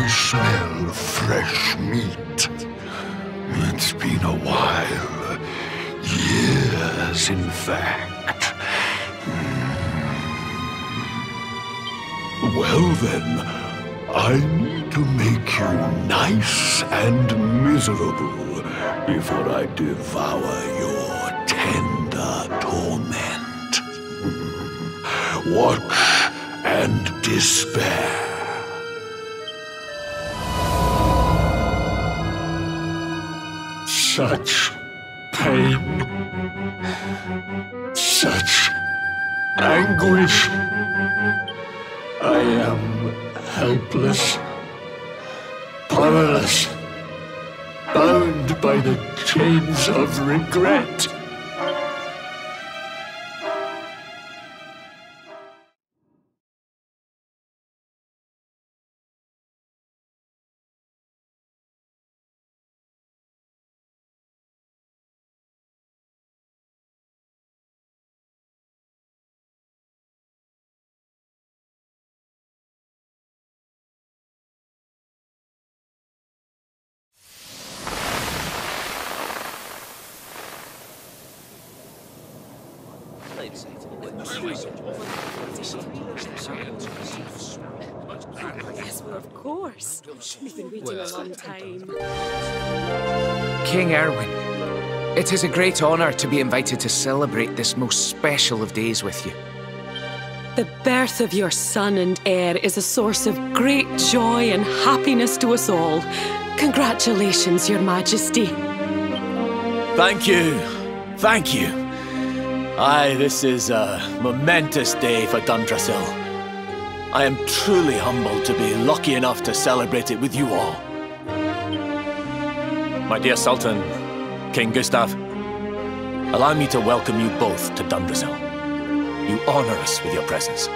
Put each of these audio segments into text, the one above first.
I smell fresh meat. It's been a while. Years, in fact. Well then, I need to make you nice and miserable before I devour your tender torment. Watch and despair. Such pain, such anguish. I am helpless, powerless, bound by the chains of regret. Yes, well, of course. We've been waiting a long time. King Erwin, it is a great honor to be invited to celebrate this most special of days with you. The birth of your son and heir is a source of great joy and happiness to us all. Congratulations, Your Majesty. Thank you. Thank you. Aye, this is a momentous day for Dundrasil. I am truly humbled to be lucky enough to celebrate it with you all. My dear Sultan, King Gustav, allow me to welcome you both to Dundrasil. You honor us with your presence.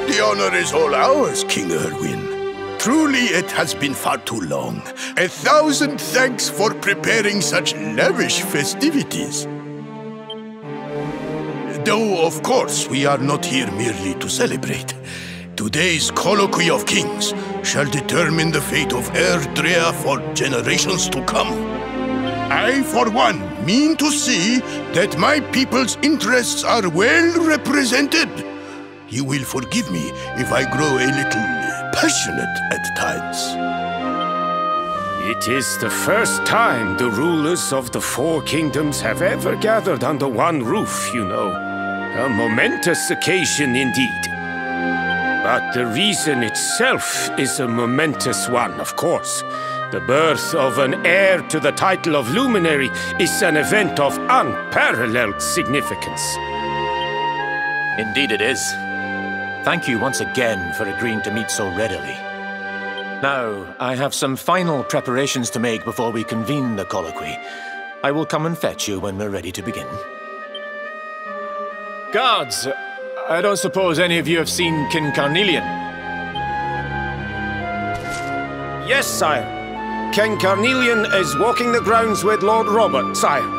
The honor is all ours, King Erwin. Truly, it has been far too long. 1,000 thanks for preparing such lavish festivities. Though, of course, we are not here merely to celebrate. Today's Colloquy of Kings shall determine the fate of Erdrea for generations to come. I, for one, mean to see that my people's interests are well represented. You will forgive me if I grow a little passionate at times. It is the first time the rulers of the Four Kingdoms have ever gathered under one roof, you know. A momentous occasion indeed. But the reason itself is a momentous one, of course. The birth of an heir to the title of Luminary is an event of unparalleled significance. Indeed it is. Thank you once again for agreeing to meet so readily. Now, I have some final preparations to make before we convene the colloquy. I will come and fetch you when we're ready to begin. Guards, I don't suppose any of you have seen King Carnelian? Yes, sire. King Carnelian is walking the grounds with Lord Robert, sire.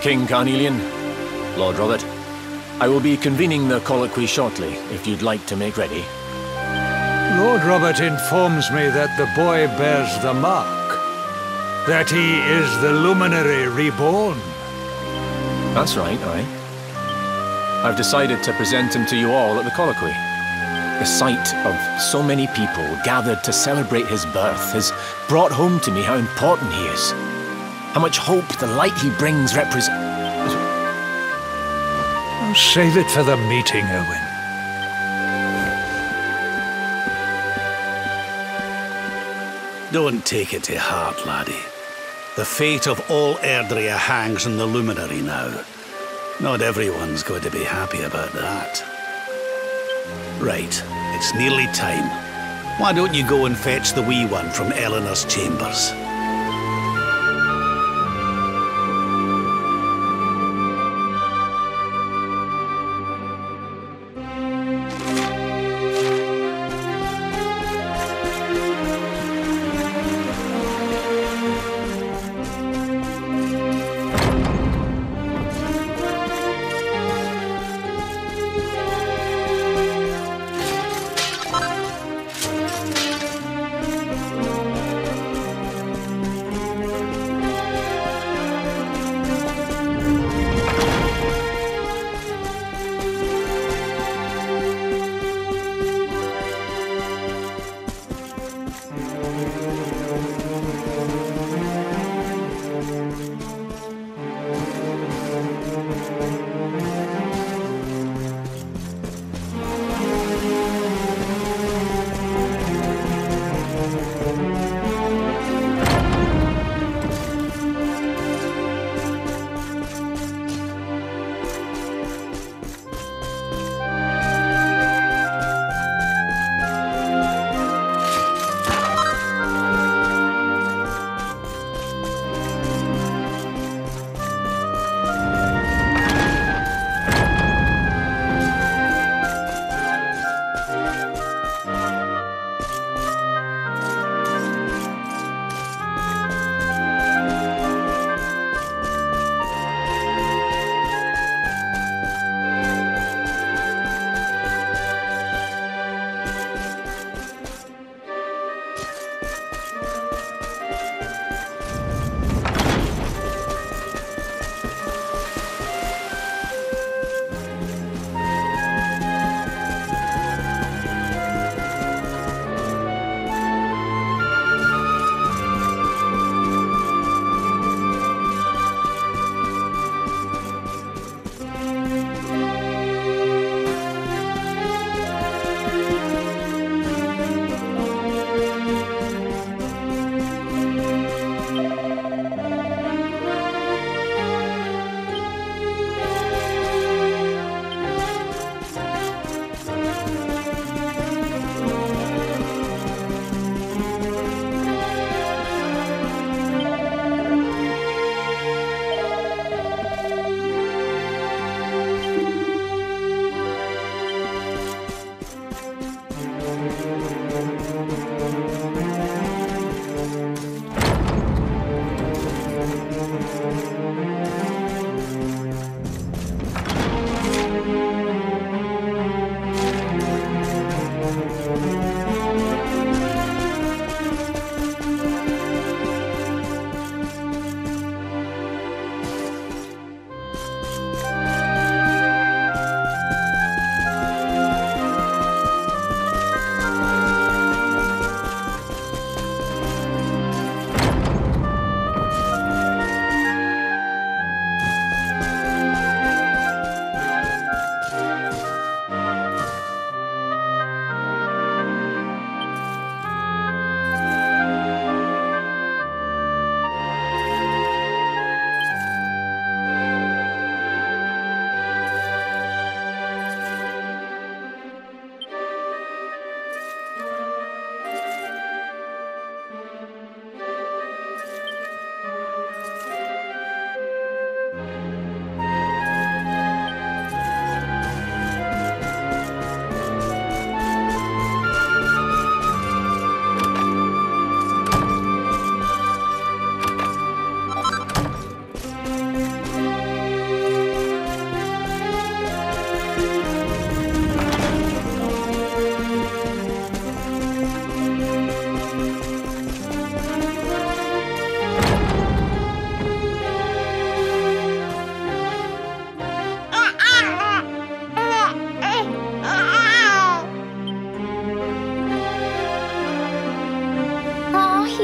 King Carnelian, Lord Robert, I will be convening the colloquy shortly, if you'd like to make ready. Lord Robert informs me that the boy bears the mark. That he is the Luminary reborn. That's right, aye. I've decided to present him to you all at the colloquy. The sight of so many people gathered to celebrate his birth has brought home to me how important he is. How much hope the light he brings represents. Save it for the meeting, Owen. Don't take it to heart, laddie. The fate of all Erdrea hangs in the Luminary now. Not everyone's going to be happy about that. Right, it's nearly time. Why don't you go and fetch the wee one from Eleanor's chambers?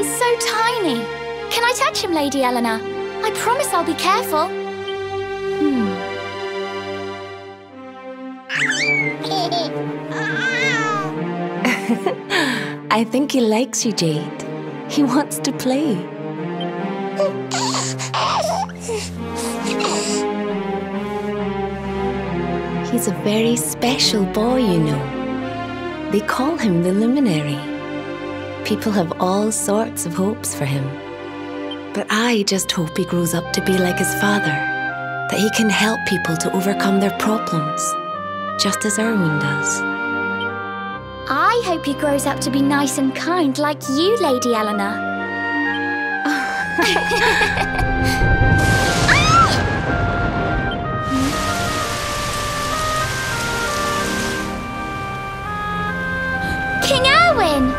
He's so tiny. Can I touch him, Lady Eleanor? I promise I'll be careful. I think he likes you, Jade. He wants to play. He's a very special boy, you know. They call him the Luminary. People have all sorts of hopes for him. But I just hope he grows up to be like his father, that he can help people to overcome their problems, just as Erwin does. I hope he grows up to be nice and kind like you, Lady Eleanor. King Erwin!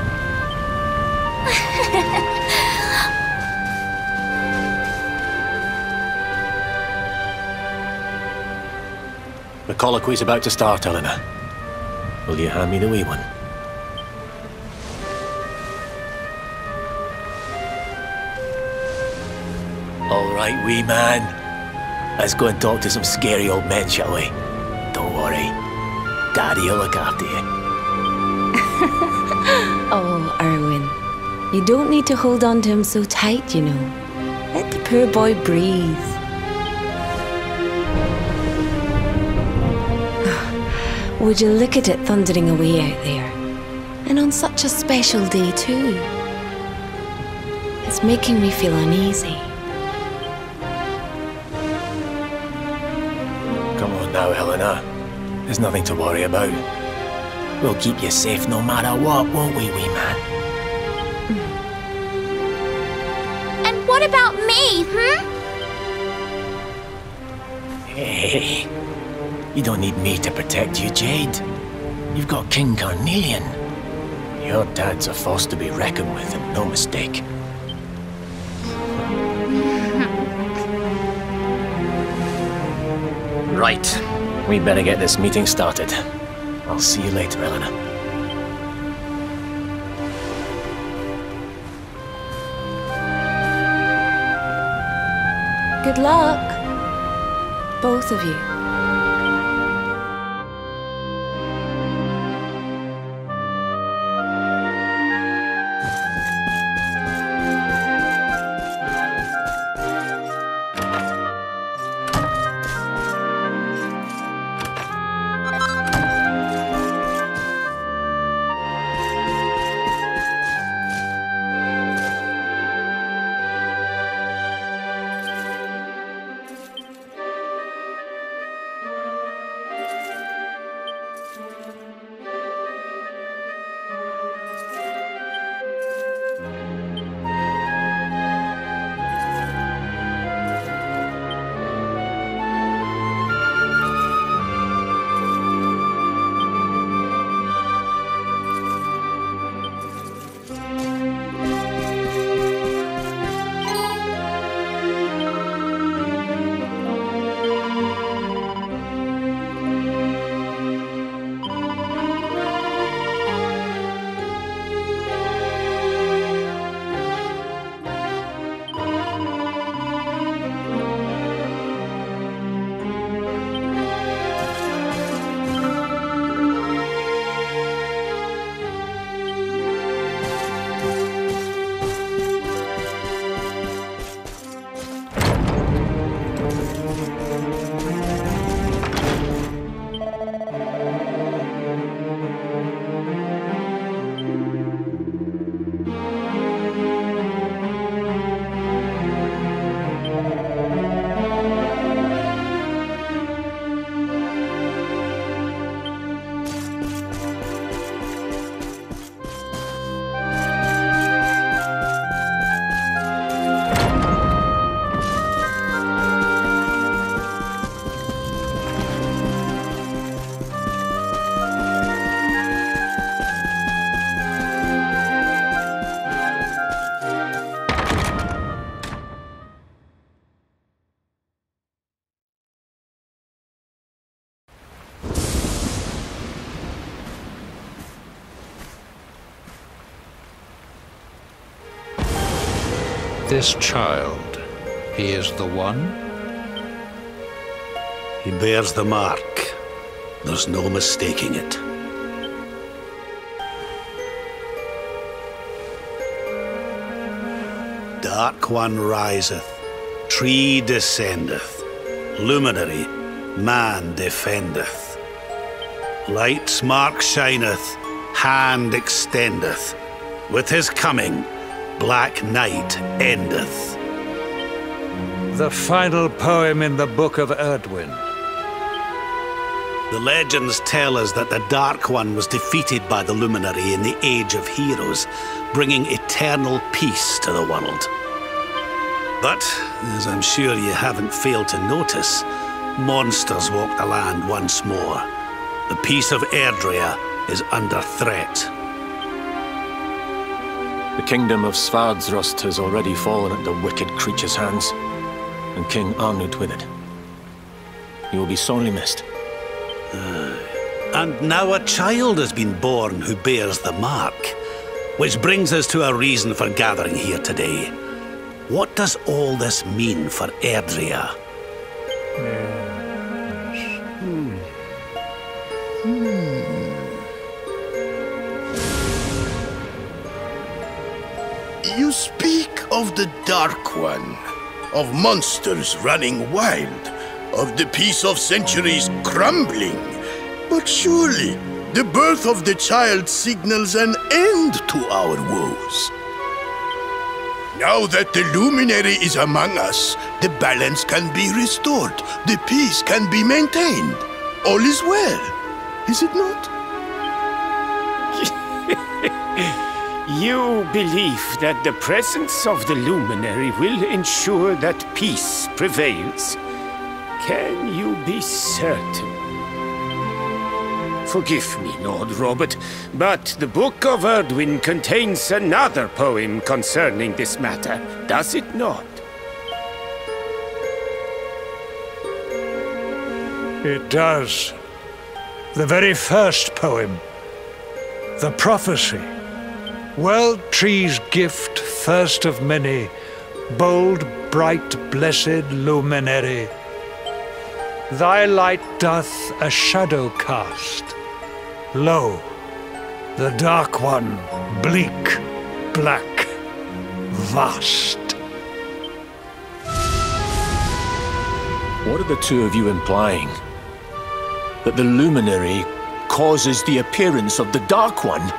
The colloquy's about to start, Eleanor. Will you hand me the wee one? All right, wee man. Let's go and talk to some scary old men, shall we? Don't worry. Daddy will look after you. Oh, Erwin, you don't need to hold on to him so tight, you know. Let the poor boy breathe. Would you look at it thundering away out there? And on such a special day, too. It's making me feel uneasy. Come on now, Eleanor. There's nothing to worry about. We'll keep you safe no matter what, won't we, wee man? And what about me, Hey, you don't need me to protect you, Jade. You've got King Carnelian. Your dad's a force to be reckoned with, and no mistake. Right. We better get this meeting started. I'll see you later, Eleanor. Good luck, both of you. this child, he is the one? He bears the mark. There's no mistaking it. Dark One riseth, tree descendeth, luminary, man defendeth. Light's mark shineth, hand extendeth. With his coming, black night endeth. The final poem in the Book of Erdwin. The legends tell us that the Dark One was defeated by the Luminary in the Age of Heroes, bringing eternal peace to the world. But, as I'm sure you haven't failed to notice, monsters walk the land once more. The peace of Erdrea is under threat. The kingdom of Svardsrust has already fallen at the wicked creature's hands, and King Arnut with it. He will be sorely missed. And now a child has been born who bears the mark. Which brings us to our reason for gathering here today. What does all this mean for Erdrea? You speak of the Dark One, of monsters running wild, of the peace of centuries crumbling. But surely, the birth of the child signals an end to our woes. Now that the Luminary is among us, the balance can be restored, the peace can be maintained. All is well, is it not? You believe that the presence of the Luminary will ensure that peace prevails? Can you be certain? Forgive me, Lord Robert, but the Book of Erdwin contains another poem concerning this matter, does it not? It does. The very first poem. The prophecy. World tree's gift, first of many, bold, bright, blessed luminary. Thy light doth a shadow cast. Lo, the Dark One, bleak, black, vast. What are the two of you implying? That the Luminary causes the appearance of the Dark One?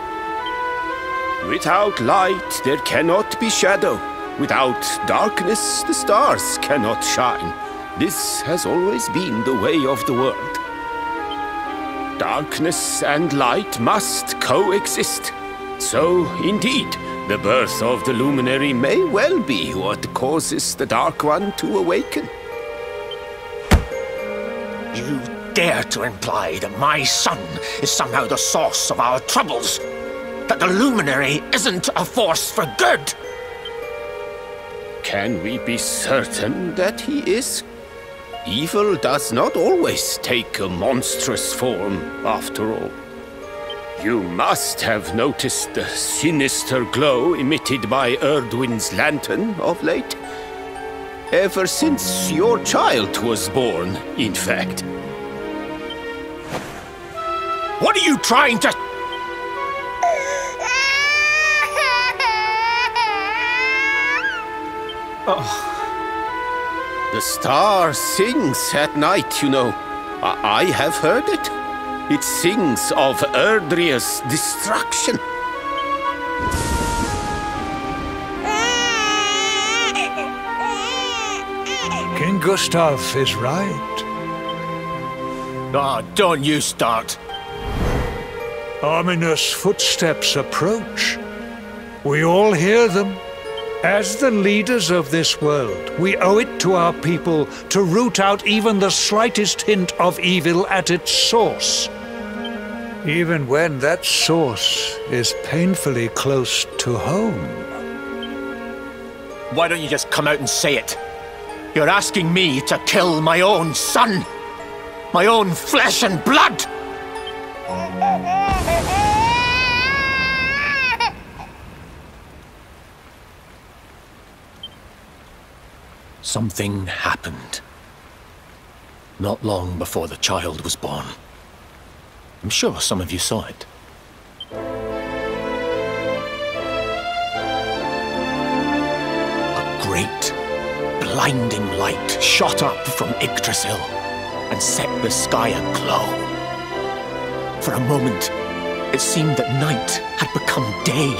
Without light, there cannot be shadow. Without darkness, the stars cannot shine. This has always been the way of the world. Darkness and light must coexist. So, indeed, the birth of the Luminary may well be what causes the Dark One to awaken. You dare to imply that my son is somehow the source of our troubles? That the Luminary isn't a force for good? Can we be certain that he is? Evil does not always take a monstrous form, after all. You must have noticed the sinister glow emitted by Erdwin's lantern of late. Ever since your child was born, in fact. What are you trying to... Oh. The star sings at night, you know. I have heard it. It sings of Erdrea's destruction. King Gustav is right. Oh, don't you start. Ominous footsteps approach. We all hear them. As the leaders of this world, we owe it to our people to root out even the slightest hint of evil at its source. Even when that source is painfully close to home. Why don't you just come out and say it? You're asking me to kill my own son. My own flesh and blood. Something happened. Not long before the child was born. I'm sure some of you saw it. A great, blinding light shot up from Yggdrasil and set the sky aglow. For a moment, it seemed that night had become day.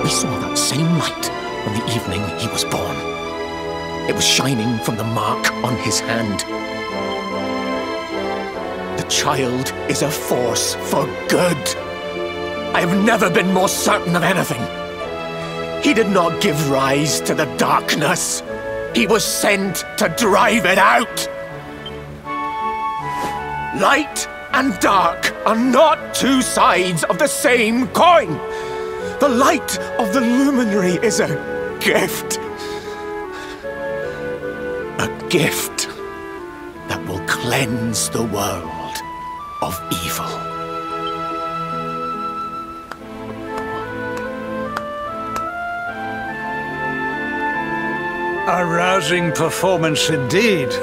We saw that same light on the evening he was born. It was shining from the mark on his hand. The child is a force for good. I have never been more certain of anything. He did not give rise to the darkness. He was sent to drive it out. Light and dark are not two sides of the same coin. The light of the Luminary is a gift. A gift that will cleanse the world of evil. A rousing performance indeed.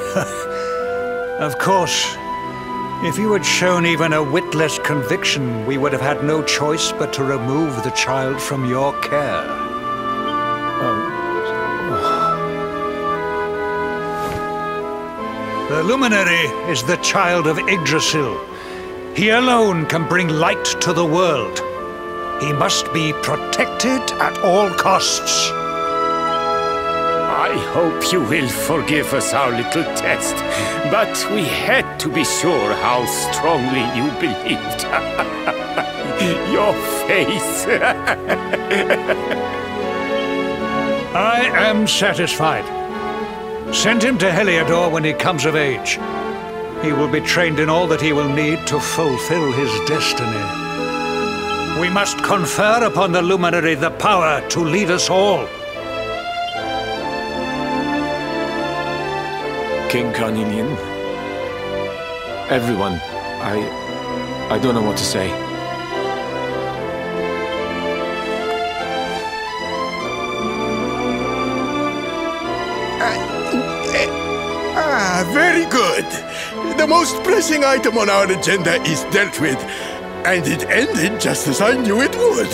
Of course, if you had shown even a whit less conviction, we would have had no choice but to remove the child from your care. The Luminary is the child of Yggdrasil. He alone can bring light to the world. He must be protected at all costs. I hope you will forgive us our little test, but we had to be sure how strongly you believed. Your face. I am satisfied. Send him to Heliodor when he comes of age. He will be trained in all that he will need to fulfill his destiny. We must confer upon the Luminary the power to lead us all. King Carnelian, everyone, I don't know what to say. Very good. The most pressing item on our agenda is dealt with, and it ended just as I knew it would.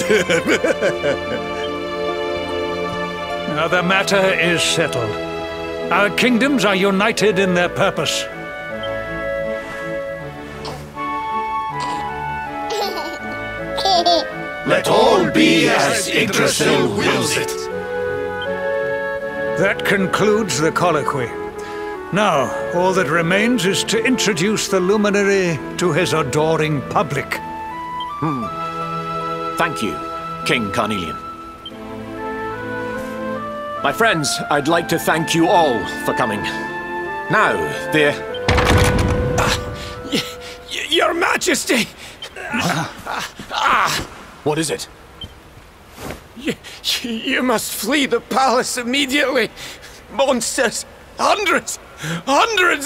Now the matter is settled. Our kingdoms are united in their purpose. Let all be as Yggdrasil wills it. That concludes the colloquy. Now, all that remains is to introduce the Luminary to his adoring public. Thank you, King Carnelian. My friends, I'd like to thank you all for coming. Now, Your Majesty! What is it? You must flee the palace immediately. Monsters! Hundreds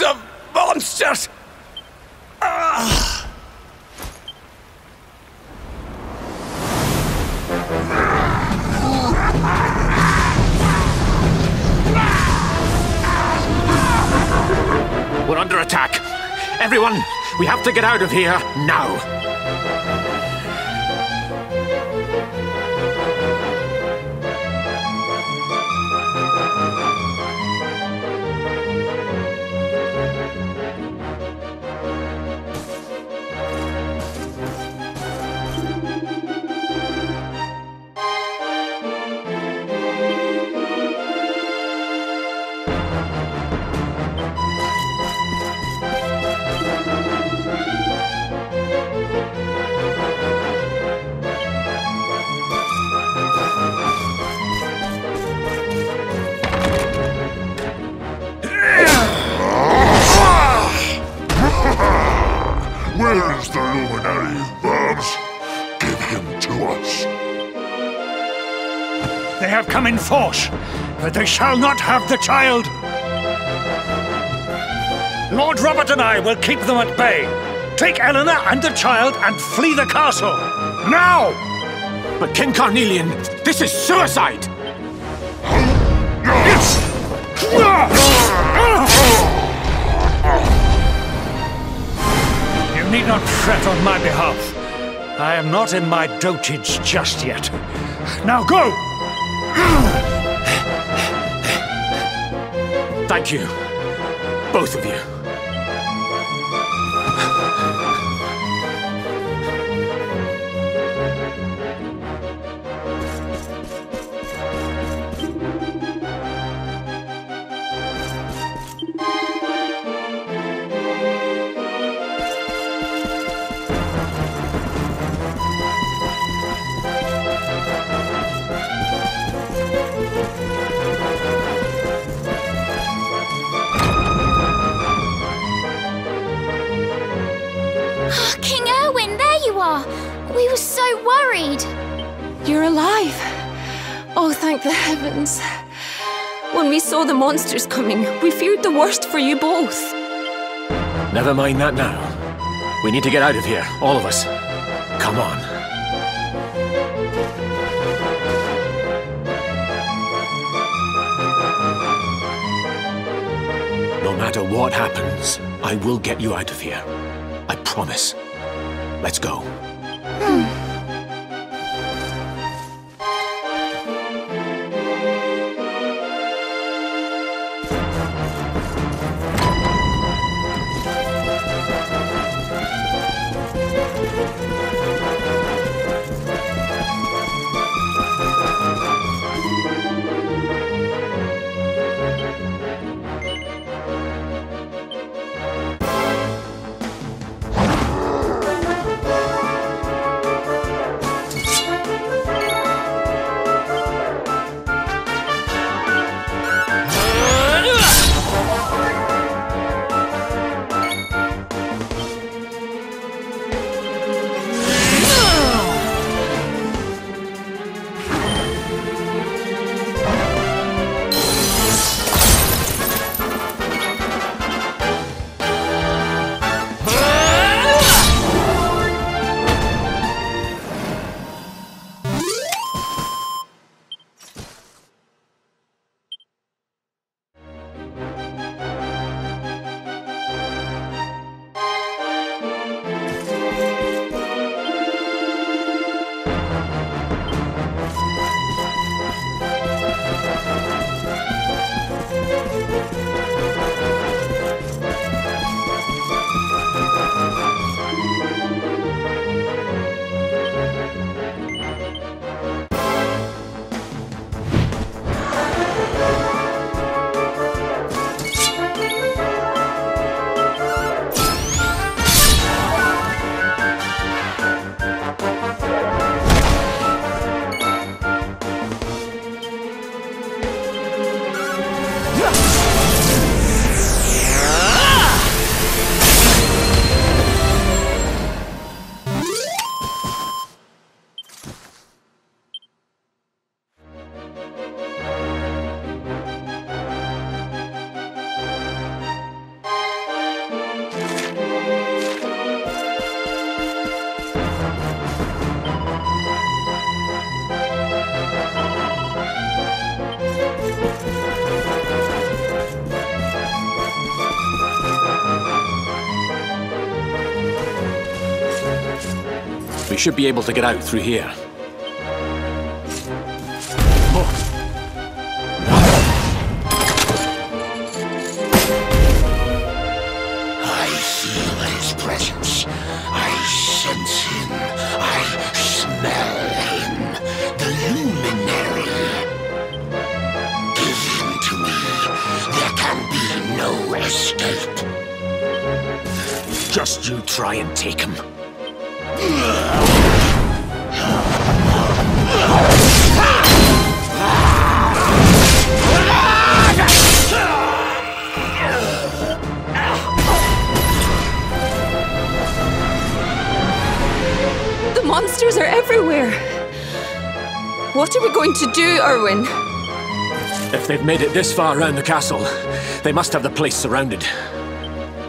of monsters! We're under attack. Everyone, we have to get out of here now. Where is the Luminary, Verbs? Give him to us. They have come in force, but they shall not have the child. Lord Robert and I will keep them at bay. Take Eleanor and the child and flee the castle. Now! But King Carnelian, this is suicide! You need not fret on my behalf. I am not in my dotage just yet. Now go! Thank you, both of you. King Erwin, there you are! We were so worried! You're alive! Oh, thank the heavens. When we saw the monsters coming, we feared the worst for you both. Never mind that now. We need to get out of here, all of us. Come on. No matter what happens, I will get you out of here. I promise. Let's go. We should be able to get out through here. I feel his presence. I sense him. I smell him. The Luminary. Give him to me. There can be no escape. Just you try and take him. The monsters are everywhere. What are we going to do, Erwin? If they've made it this far around the castle, they must have the place surrounded.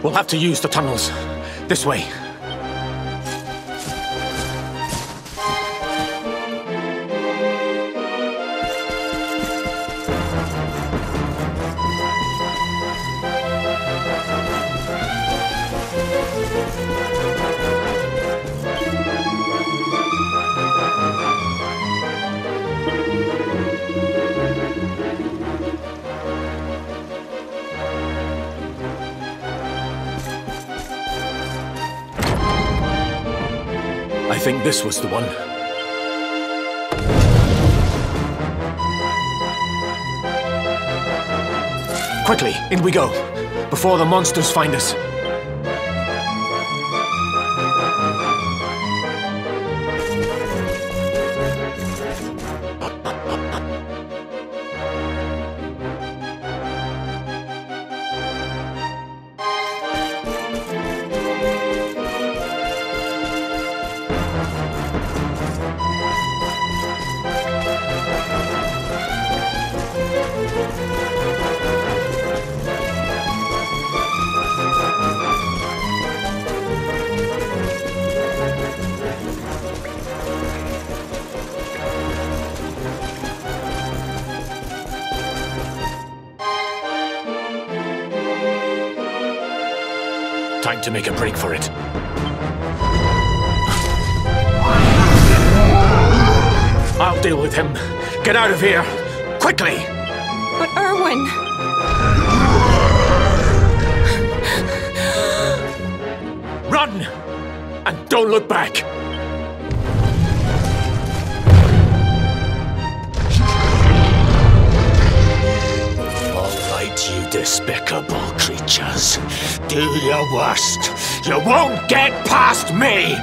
We'll have to use the tunnels. This way. I think this was the one. Quickly, in we go, before the monsters find us. Time to make a break for it. I'll deal with him. Get out of here! Quickly! But Erwin... Run! And don't look back! You despicable creatures. Do your worst. You won't get past me!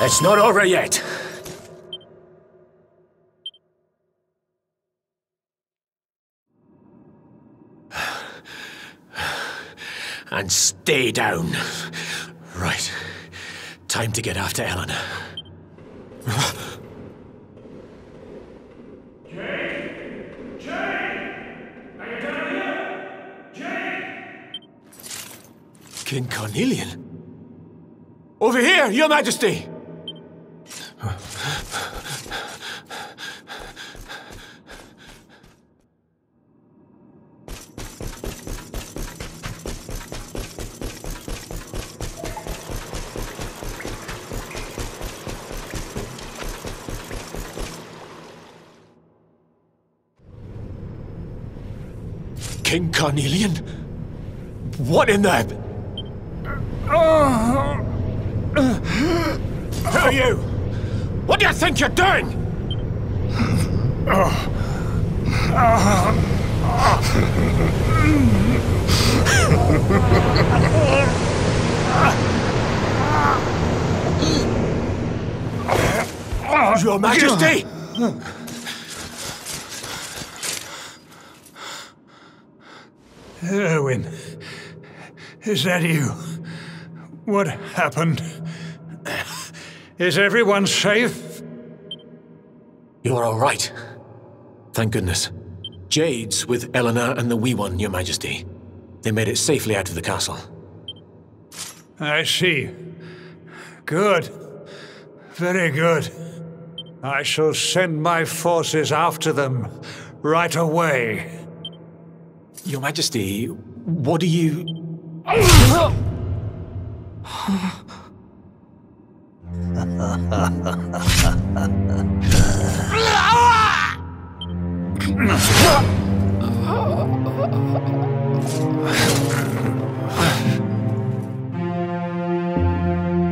It's not over yet. And stay down. Right. Time to get after Eleanor. Jade! Jade! Are you down here? Jade! King Carnelian? Over here, Your Majesty! King Carnelian? What in the... Who are you? What do you think you're doing? Your Majesty! Erwin, is that you? What happened? Is everyone safe? You're all right. Thank goodness. Jade's with Eleanor and the Wee One, Your Majesty. They made it safely out of the castle. I see. Good. Very good. I shall send my forces after them right away. Your Majesty, what do you...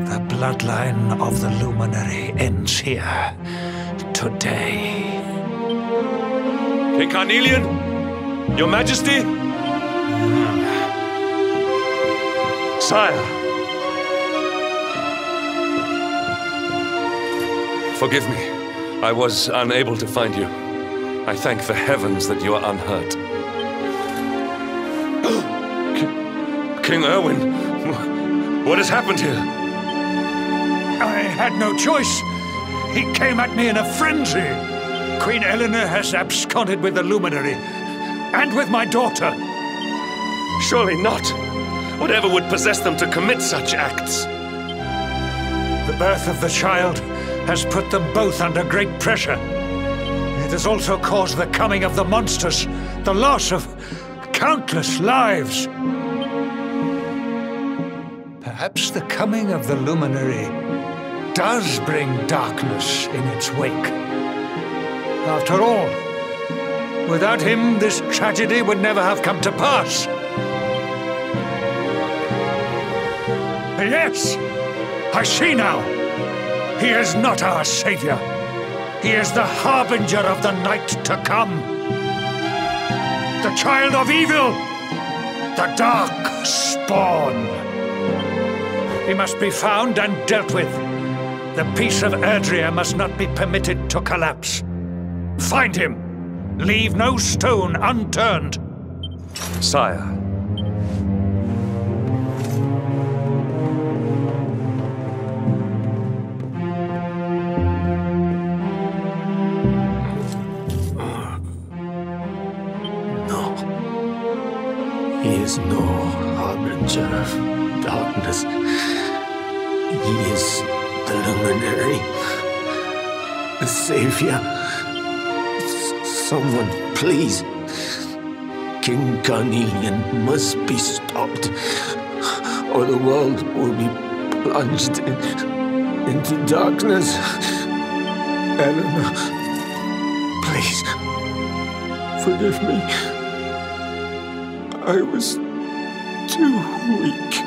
The bloodline of the Luminary ends here today. King Carnelian? Your Majesty? Sire. Forgive me. I was unable to find you. I thank the heavens that you are unhurt. King Erwin, what has happened here? I had no choice. He came at me in a frenzy. Queen Eleanor has absconded with the Luminary, and with my daughter. Surely not. Whatever would possess them to commit such acts? The birth of the child has put them both under great pressure. It has also caused the coming of the monsters, the loss of countless lives. Perhaps the coming of the Luminary does bring darkness in its wake. After all, without him, this tragedy would never have come to pass. Yes, I see now. He is not our savior. He is the harbinger of the night to come. The child of evil. The dark spawn. He must be found and dealt with. The peace of Erdrea must not be permitted to collapse. Find him. Leave no stone unturned. Sire. He is no harbinger of darkness. He is the Luminary, the Savior. Someone, please. King Carnelian must be stopped, or the world will be plunged into darkness. Eleanor, please, forgive me. I was too weak.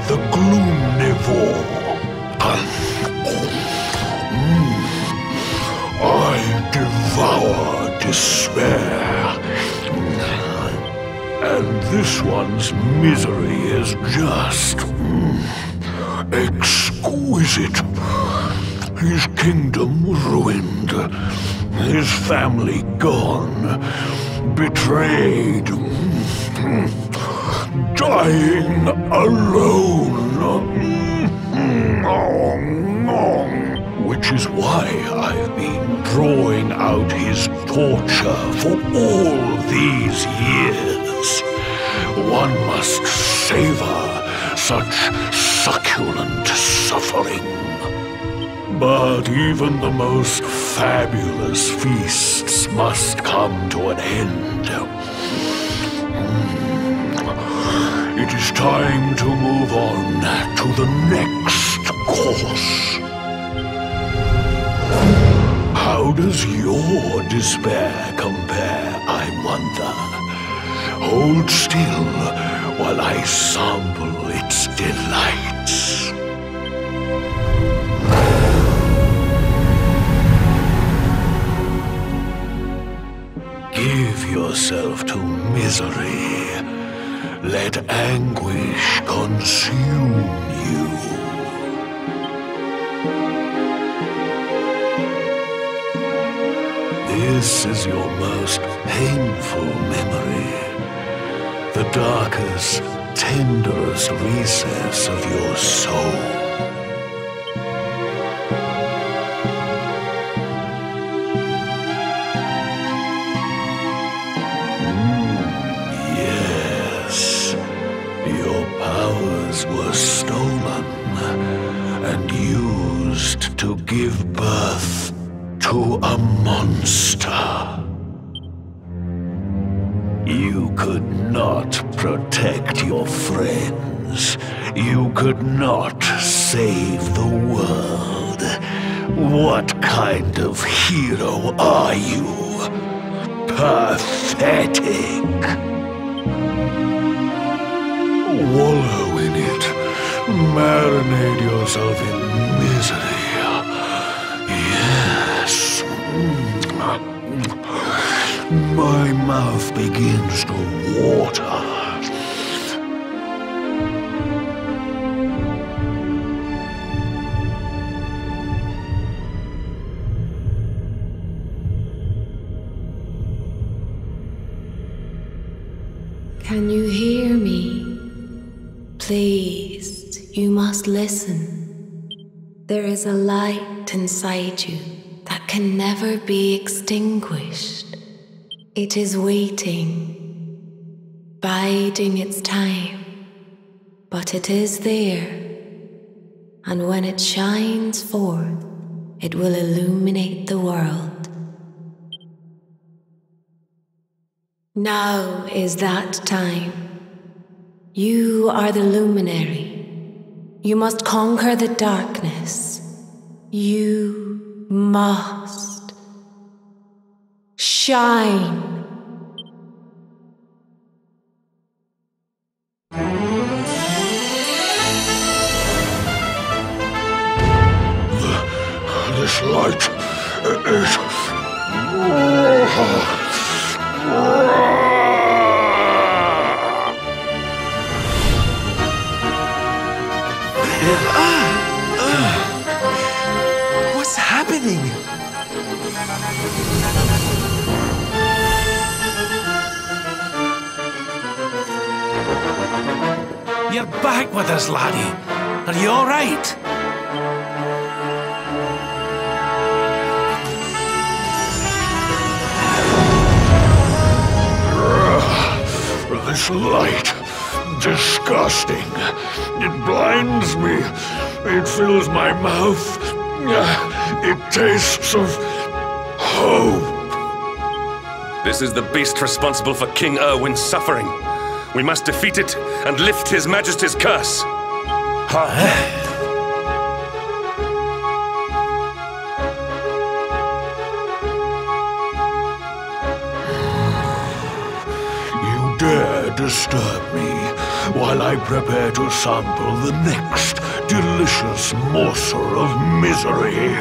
The Gloomnivore. I devour despair. And this one's misery is just exquisite. His kingdom ruined, his family gone, betrayed, dying alone. Which is why I've been drawing out his torture for all these years. One must savor such succulent suffering. But even the most fabulous feasts must come to an end. It is time to move on to the next course. How does your despair compare, I wonder? Hold still while I sample its delights. Give yourself to misery. Let anguish consume you. This is your most painful memory. The darkest, tenderest recess of your soul. Yes, your powers were stolen and used to give birth to a monster. You could not protect your friends. You could not save the world. What kind of hero are you? Pathetic. Wallow in it. Marinate yourself in misery. Yes. My mouth begins to water. Can you hear me? Please, you must listen. There is a light inside you that can never be extinguished. It is waiting, biding its time, but it is there, and when it shines forth, it will illuminate the world. Now is that time. You are the Luminary. You must conquer the darkness. You must shine. This light is... What's happening? You're back with us, laddie. Are you all right? This light, disgusting. It blinds me. It fills my mouth. It tastes of hope. This is the beast responsible for King Erwin's suffering. We must defeat it and lift His Majesty's curse. You dare disturb me while I prepare to sample the next delicious morsel of misery.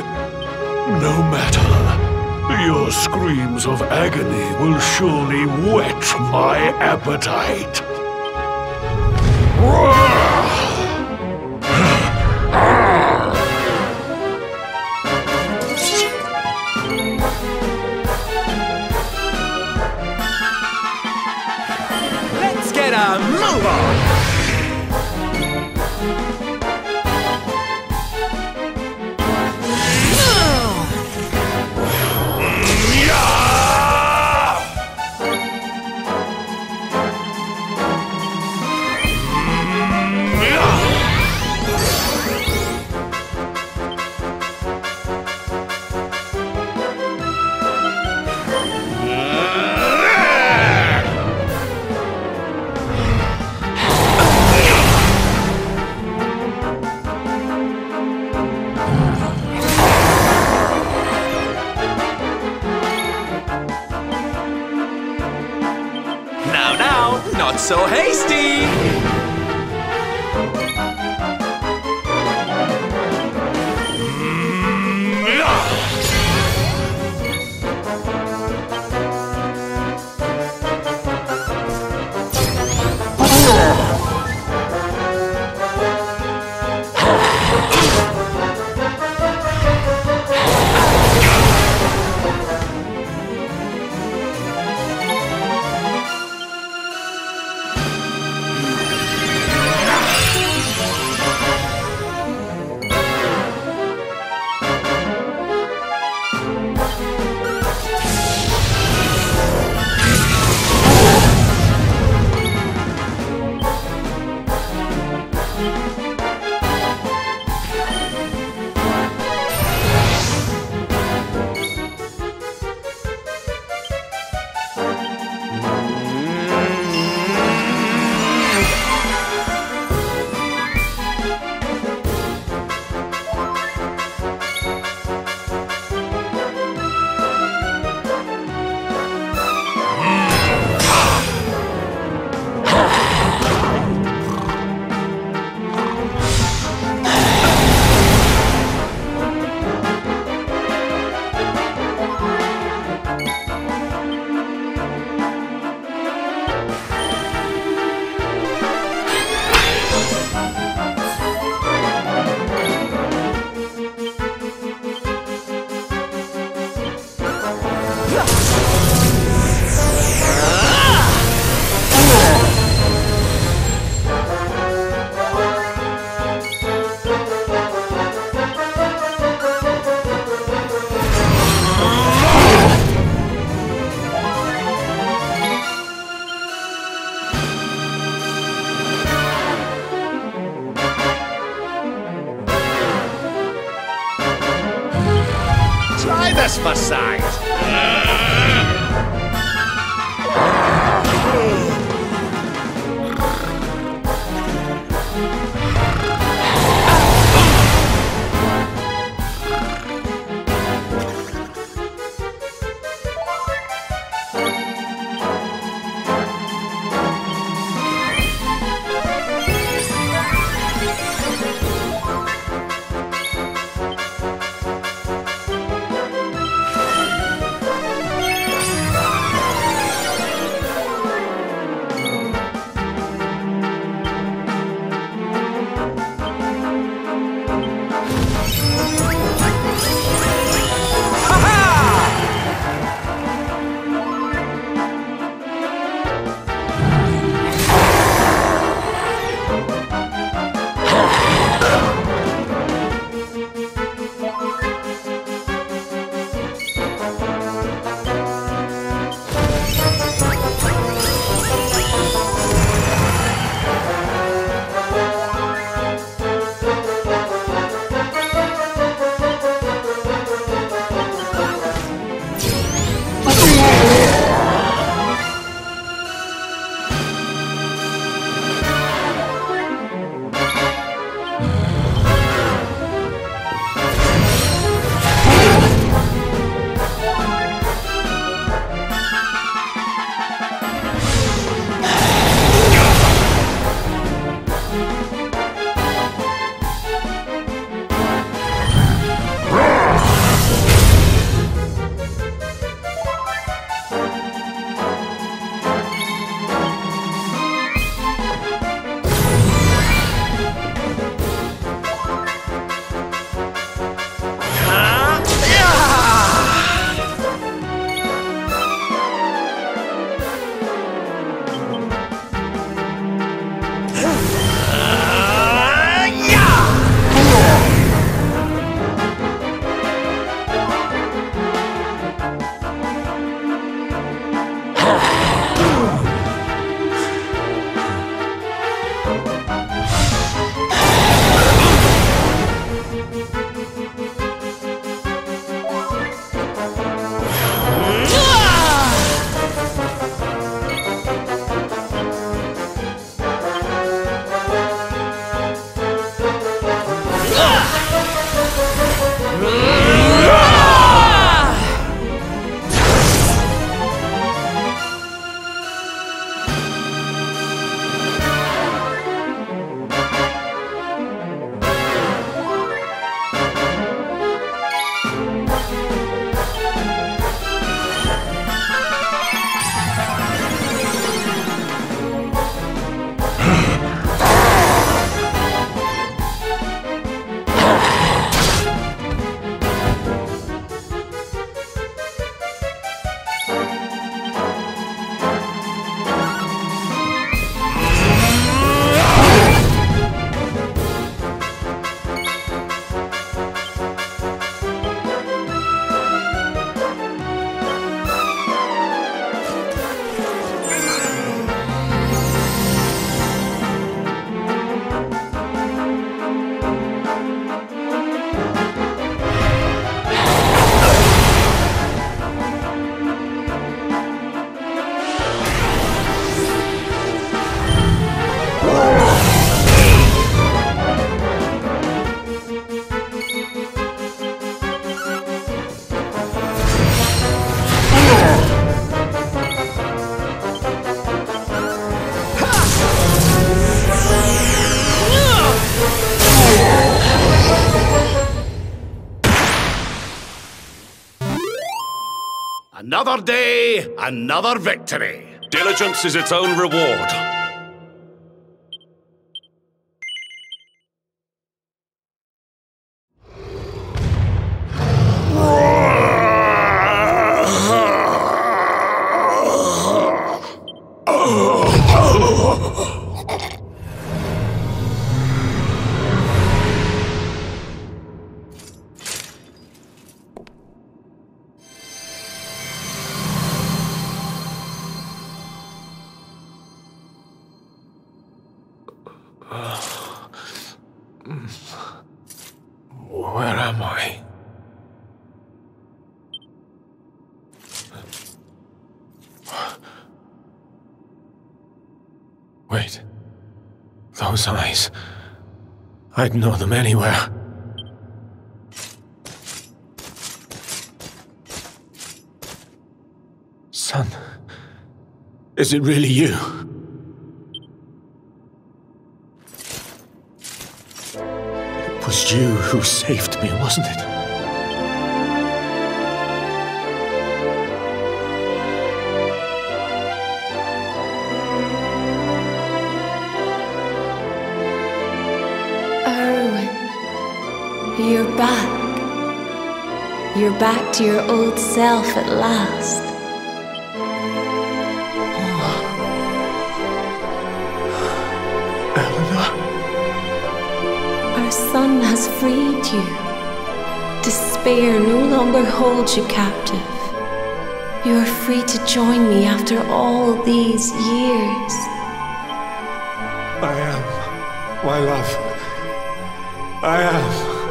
No matter, your screams of agony will surely whet my appetite. Let's get a move on! Not so hasty! Try this for size. Another day, another victory. Diligence is its own reward. Wait. Those eyes. I'd know them anywhere. Son, is it really you? It was you who saved me, wasn't it? You're back. You're back to your old self at last. Eleanor? Our son has freed you. Despair no longer holds you captive. You are free to join me after all these years. I am, my love. I am.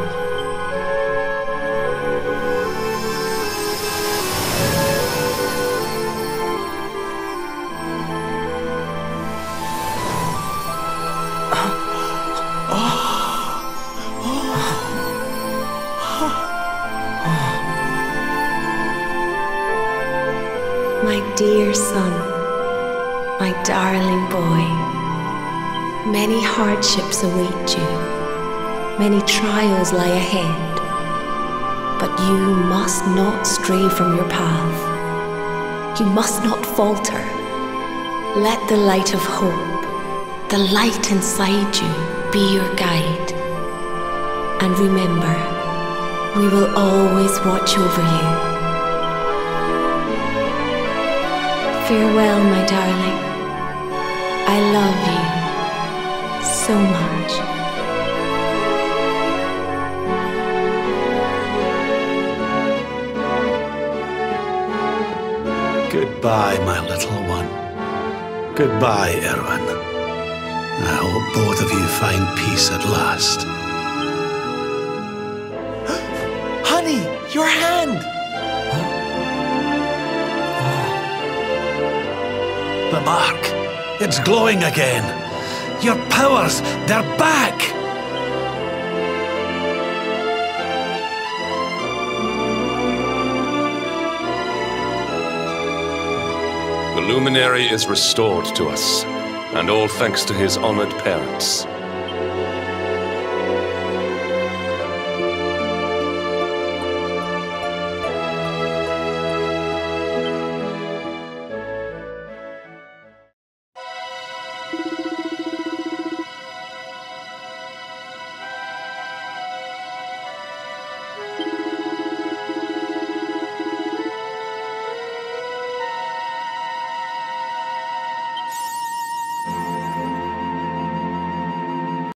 My dear son, my darling boy, many hardships await you, many trials lie ahead, but you must not stray from your path. You must not falter. Let the light of hope, the light inside you, be your guide. And remember, we will always watch over you. Farewell, my darling. I love you so much. Goodbye, my little one. Goodbye, Erwin. I hope both of you find peace at last. Honey, your hand! The mark. It's glowing again. Your powers, they're back! The Luminary is restored to us, and all thanks to his honored parents.